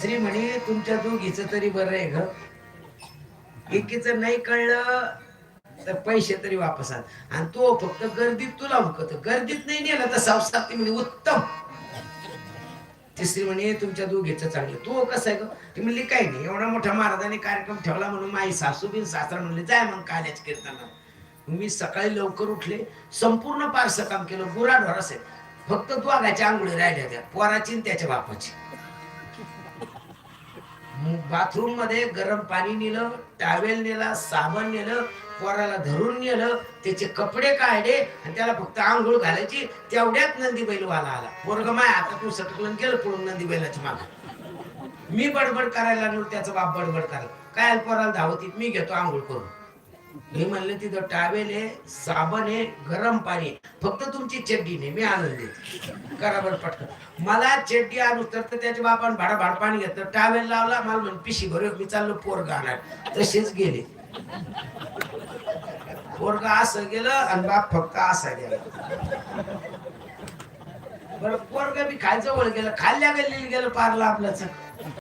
श्री म्हणे तुमच्या दोघीचं तरी बरं आहे ग, एकीचं नाही कळलं तर पैसे तरी वापस आण, आणि तो फक्त गर्दीत तुला हुकत, गर्दीत नाही नेला तर संसार ती म्हणे उत्तम. तिसरी म्हणे तुमच्या दोघीचं चांगलं, तू कसं आहे ग? ती म्हणली काही नाही, एवढा मोठा महाराजांनी कार्यक्रम ठेवला म्हणून माझी सासू बिन सासरा म्हणले जाय मग काल्याच कीर्तनाला. मी सकाळी लवकर उठले, संपूर्ण पारसं काम केलं, गुराढोरास आहे, फक्त दोघाच्या आंघोळी राहिल्या त्या, पोराची आणि त्याच्या बापाची. बाथरूम मध्ये गरम पाणी नेलं, टॅवेल नेला, साबण नेलं, पोराला धरून नेलं, त्याचे कपडे काढले आणि त्याला फक्त आंघोळ घालायची. तेवढ्यात नंदी बैलवाला आला, पोरग माय हातातून सटकून गेलं पळून नंदी बैलाच्या मागे. मी बडबड करायला लागलो, त्याचा बाप बडबड करायला, काय पोराला धावतीत, मी घेतो आंघोळ करून. मी म्हणलं तिथं टावेल आहे, साबण आहे, गरम पाणी, फक्त तुमची चड्डी नाही, मी आणून देते, करा बरं पटकन. मला चड्डी आणू तर त्याच्या बापान भाड पाणी घेतलं, टावेल लावला, मला म्हण पिशी भर, मी चाललो पोरगा आणाय. तसेच गेले, पोरगा असं गेलं आणि बाप फक्त असा गेला. बरं पोरगा बी खायचं वळ गेलं, खाल्ल्या गेलेलं गेलं पारला आपल्याच.